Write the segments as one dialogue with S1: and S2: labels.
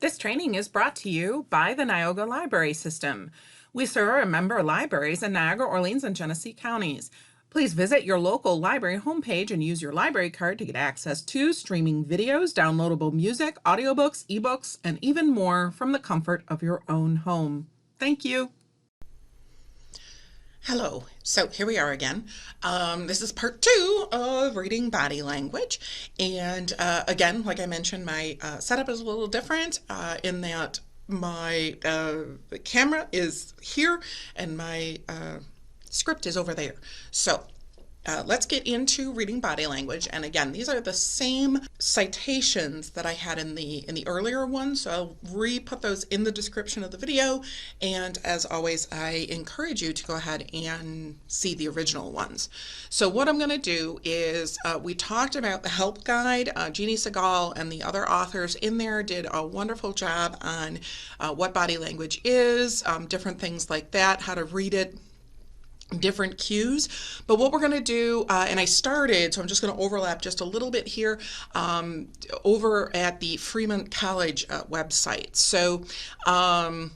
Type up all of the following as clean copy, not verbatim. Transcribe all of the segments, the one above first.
S1: This training is brought to you by the Niagara Library System. We serve member libraries in Niagara, Orleans, and Genesee counties. Please visit your local library homepage and use your library card to get access to streaming videos, downloadable music, audiobooks, ebooks, and even more from the comfort of your own home. Thank you.
S2: Hello, so here we are again. This is part 2 of reading body language. And again, like I mentioned, my setup is a little different in that my camera is here and my script is over there. So let's get into reading body language. And again, these are the same citations that I had in the earlier one, so I'll re-put those in the description of the video. And as always, I encourage you to go ahead and see the original ones. So what I'm going to do is we talked about the help guide. Jeannie Segal and the other authors in there did a wonderful job on what body language is, different things like that, how to read it, different cues. But what we're going to do, and I started, so I'm just going to overlap just a little bit here, over at the Fremont College website. So, I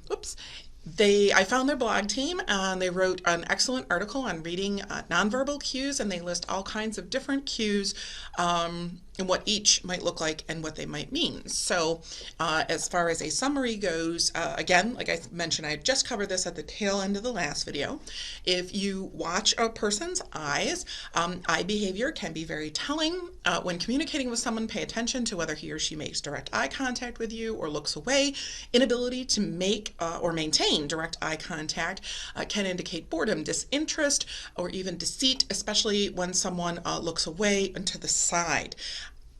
S2: found their blog team and they wrote an excellent article on reading nonverbal cues, and they list all kinds of different cues and what each might look like and what they might mean. So as far as a summary goes, again, like I mentioned, I just covered this at the tail end of the last video. If you watch a person's eyes, eye behavior can be very telling. When communicating with someone, pay attention to whether he or she makes direct eye contact with you or looks away. Inability to make or maintain direct eye contact can indicate boredom, disinterest, or even deceit, especially when someone looks away and to the side.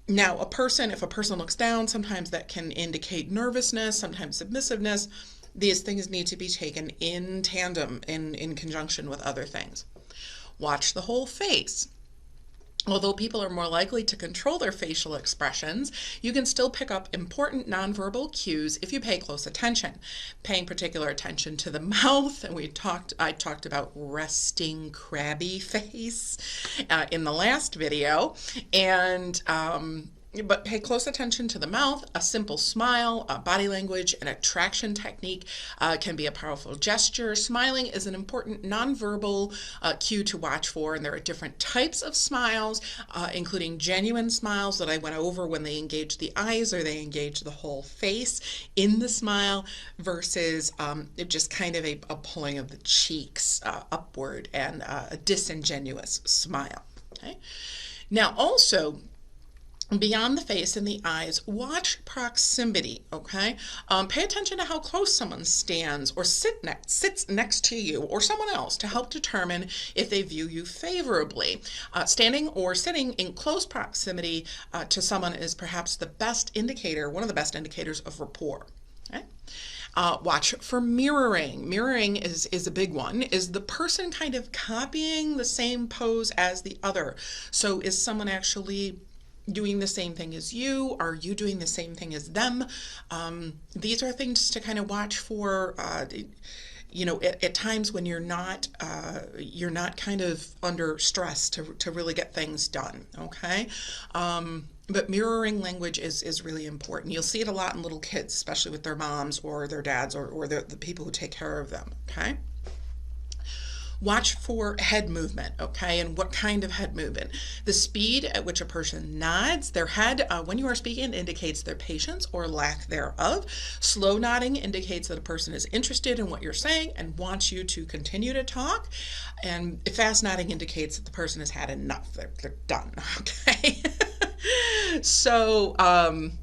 S2: Now, if a person looks down, sometimes that can indicate nervousness, sometimes submissiveness. These things need to be taken in tandem, in conjunction with other things. Watch the whole face. Although people are more likely to control their facial expressions, you can still pick up important nonverbal cues if you pay close attention. Paying particular attention to the mouth, and I talked about resting crabby face in the last video, and but pay close attention to the mouth. A simple smile, body language, and attraction technique can be a powerful gesture. Smiling is an important nonverbal cue to watch for, and there are different types of smiles, including genuine smiles that I went over when they engage the eyes or they engage the whole face in the smile, versus just kind of a pulling of the cheeks upward and a disingenuous smile. Okay. Now also, beyond the face and the eyes, watch proximity, okay? Pay attention to how close someone stands or sits next to you or someone else to help determine if they view you favorably. Standing or sitting in close proximity to someone is perhaps the best indicator, one of the best indicators of rapport. Okay? Watch for mirroring. Mirroring is a big one. Is the person kind of copying the same pose as the other? So is someone actually doing the same thing as you? Are you doing the same thing as them? These are things to kind of watch for, at times when you're not kind of under stress to really get things done, okay? But mirroring language is really important. You'll see it a lot in little kids, especially with their moms or their dads or the people who take care of them, okay? Watch for head movement, okay? And what kind of head movement? The speed at which a person nods their head when you are speaking indicates their patience or lack thereof. Slow nodding indicates that a person is interested in what you're saying and wants you to continue to talk. And fast nodding indicates that the person has had enough. They're done, okay? So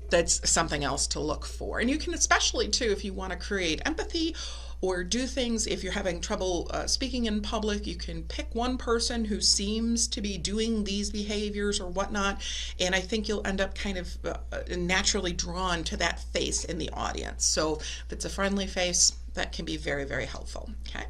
S2: that's something else to look for. And you can, especially too, if you want to create empathy or do things, if you're having trouble speaking in public, you can pick one person who seems to be doing these behaviors or whatnot, and I think you'll end up kind of naturally drawn to that face in the audience. So if it's a friendly face, That can be very, very helpful. Okay.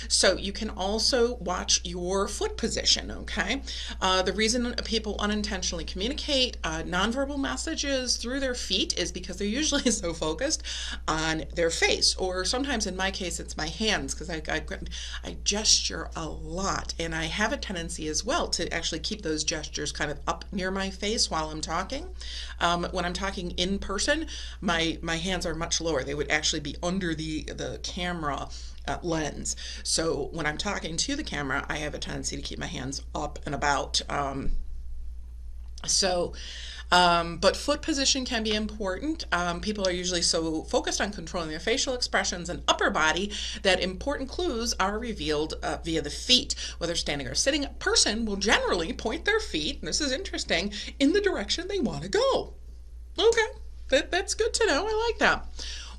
S2: So you can also watch your foot position. Okay. The reason people unintentionally communicate nonverbal messages through their feet is because they're usually so focused on their face, or sometimes in my case, it's my hands, because I gesture a lot, and I have a tendency as well to actually keep those gestures kind of up near my face while I'm talking. When I'm talking in person, my hands are much lower. They would actually be under the camera lens. So when I'm talking to the camera, I have a tendency to keep my hands up and about. But foot position can be important. People are usually so focused on controlling their facial expressions and upper body that important clues are revealed via the feet. Whether standing or sitting, a person will generally point their feet, and this is interesting, in the direction they want to go. Okay, that's good to know. I like that.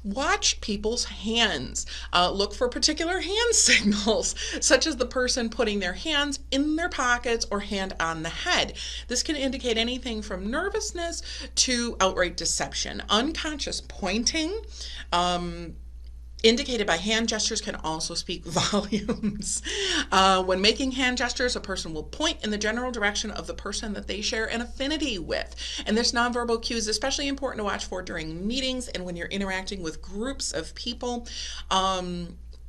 S2: Watch people's hands. Look for particular hand signals, such as the person putting their hands in their pockets or hand on the head. This can indicate anything from nervousness to outright deception. Unconscious pointing, indicated by hand gestures, can also speak volumes. When making hand gestures, a person will point in the general direction of the person that they share an affinity with. And this nonverbal cue is especially important to watch for during meetings and when you're interacting with groups of people.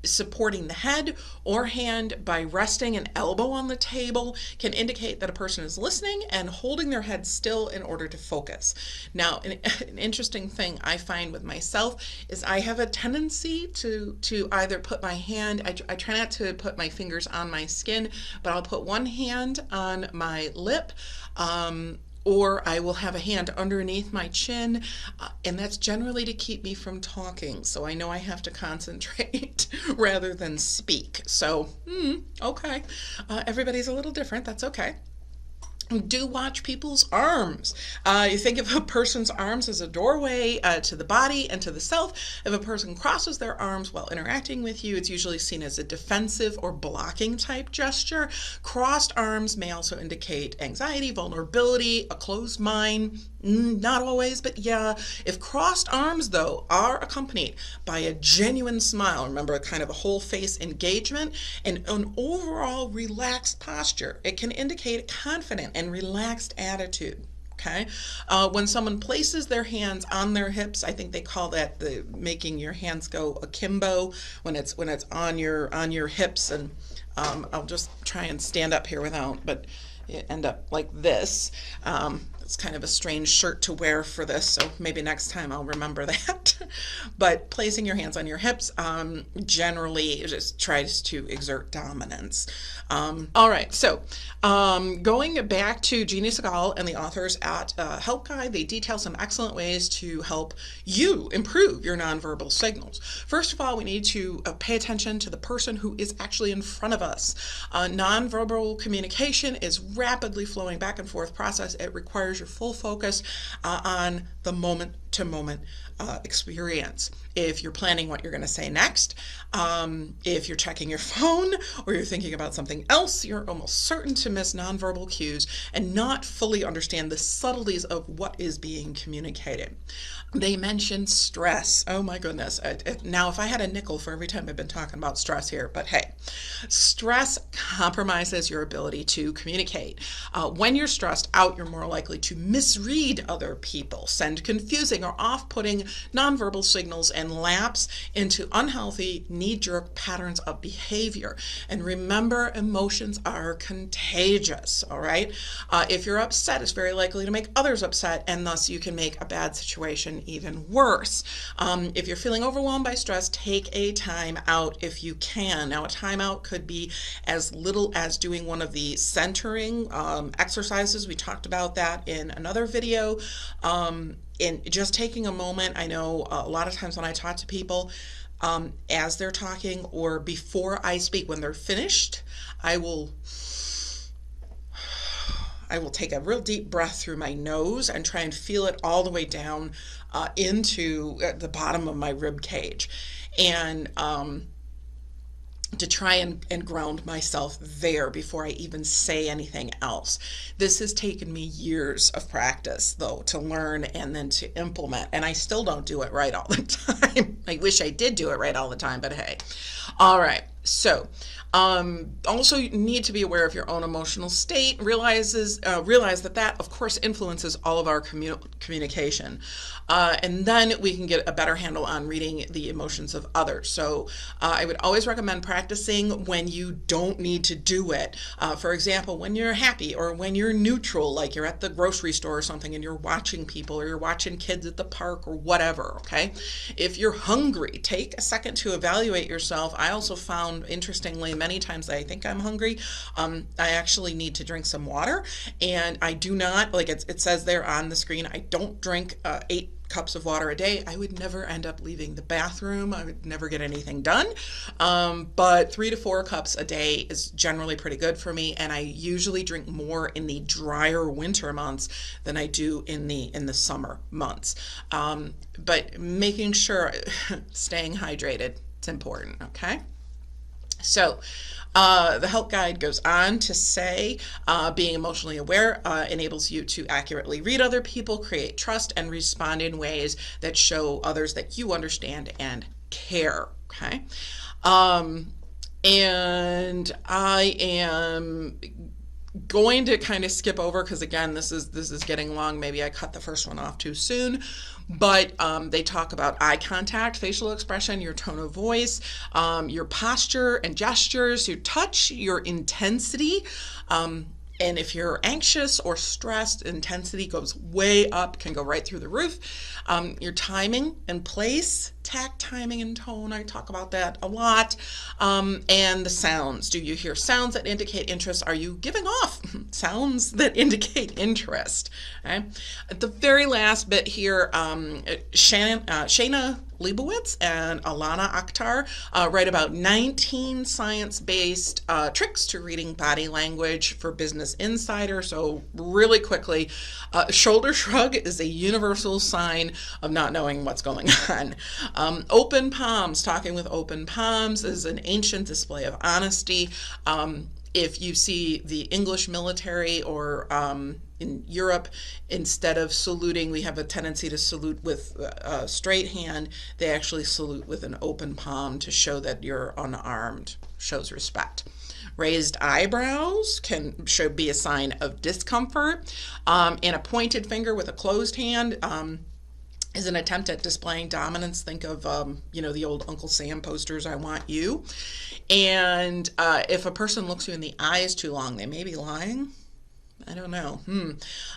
S2: Supporting the head or hand by resting an elbow on the table can indicate that a person is listening and holding their head still in order to focus. Now, an interesting thing I find with myself is I have a tendency to either put my hand, I try not to put my fingers on my skin, but I'll put one hand on my lip, or I will have a hand underneath my chin, and that's generally to keep me from talking. So I know I have to concentrate rather than speak. So, okay. Everybody's a little different. That's okay. Do watch people's arms. You think of a person's arms as a doorway to the body and to the self. If a person crosses their arms while interacting with you, it's usually seen as a defensive or blocking type gesture. Crossed arms may also indicate anxiety, vulnerability, a closed mind. Not always, but yeah. If crossed arms, though, are accompanied by a genuine smile, remember, kind of a whole face engagement, and an overall relaxed posture, it can indicate a confident and relaxed attitude. Okay. When someone places their hands on their hips, I think they call that the making your hands go akimbo, when it's on your hips, and I'll just try and stand up here without, but it end up like this. It's kind of a strange shirt to wear for this, so maybe next time I'll remember that. But placing your hands on your hips generally just tries to exert dominance. All right, so going back to Jeannie Segal and the authors at Help Guide, they detail some excellent ways to help you improve your nonverbal signals. First of all, we need to pay attention to the person who is actually in front of us. Nonverbal communication is rapidly flowing back and forth process. It requires your full focus on the moment to moment experience. If you're planning what you're going to say next, if you're checking your phone or you're thinking about something else, you're almost certain to miss nonverbal cues and not fully understand the subtleties of what is being communicated. They mentioned stress. Oh my goodness. Now, if I had a nickel for every time I've been talking about stress here, but hey, stress compromises your ability to communicate. When you're stressed out, you're more likely to misread other people, send confusing or off-putting nonverbal signals, and lapse into unhealthy knee-jerk patterns of behavior. And remember, emotions are contagious, all right? If you're upset, it's very likely to make others upset, and thus you can make a bad situation even worse. If you're feeling overwhelmed by stress, take a time out if you can. Now, a timeout could be as little as doing one of the centering exercises. We talked about that in another video. And just taking a moment. I know a lot of times when I talk to people, as they're talking or before I speak, when they're finished, I will take a real deep breath through my nose and try and feel it all the way down into the bottom of my rib cage. And to try and ground myself there before I even say anything else. This has taken me years of practice, though, to learn and then to implement. And I still don't do it right all the time. I wish I did do it right all the time, but hey. All right. So, also you need to be aware of your own emotional state. Realize that of course influences all of our communication, and then we can get a better handle on reading the emotions of others. So I would always recommend practicing when you don't need to do it. For example, when you're happy or when you're neutral, like you're at the grocery store or something and you're watching people or you're watching kids at the park or whatever. Okay, if you're hungry, take a second to evaluate yourself. I also found, interestingly, many times I think I'm hungry, I actually need to drink some water, and I do not, like it says there on the screen, I don't drink 8 cups of water a day. I would never end up leaving the bathroom. I would never get anything done. But 3 to 4 cups a day is generally pretty good for me, and I usually drink more in the drier winter months than I do in the summer months. But making sure staying hydrated, it's important, okay? So, the help guide goes on to say being emotionally aware enables you to accurately read other people, create trust, and respond in ways that show others that you understand and care. Okay. And I am going to kind of skip over because again this is getting long. Maybe I cut the first one off too soon, but they talk about eye contact, facial expression, your tone of voice, your posture and gestures, your touch, your intensity. And if you're anxious or stressed, intensity goes way up, can go right through the roof. Your timing and place, tact, timing, and tone, I talk about that a lot. And the sounds. Do you hear sounds that indicate interest? Are you giving off sounds that indicate interest? Okay. At the very last bit here, Shayna Leibowitz and Alana Akhtar write about 19 science-based tricks to reading body language for Business Insider. So really quickly, shoulder shrug is a universal sign of not knowing what's going on. Open palms, talking with open palms, is an ancient display of honesty. If you see the English military or in Europe, instead of saluting, we have a tendency to salute with a straight hand. They actually salute with an open palm to show that you're unarmed, shows respect. Raised eyebrows should be a sign of discomfort. And a pointed finger with a closed hand is an attempt at displaying dominance. Think of, the old Uncle Sam posters, I want you. And if a person looks you in the eyes too long, they may be lying. I don't know.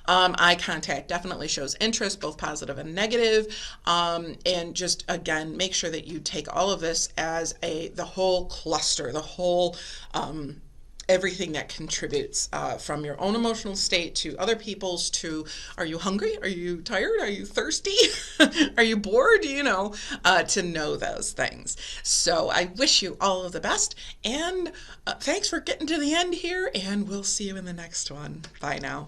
S2: Eye contact definitely shows interest, both positive and negative. And just, again, make sure that you take all of this as the whole cluster, the whole everything that contributes, from your own emotional state to other people's, to are you hungry? Are you tired? Are you thirsty? Are you bored? To know those things. So I wish you all of the best, and thanks for getting to the end here, and we'll see you in the next one. Bye now.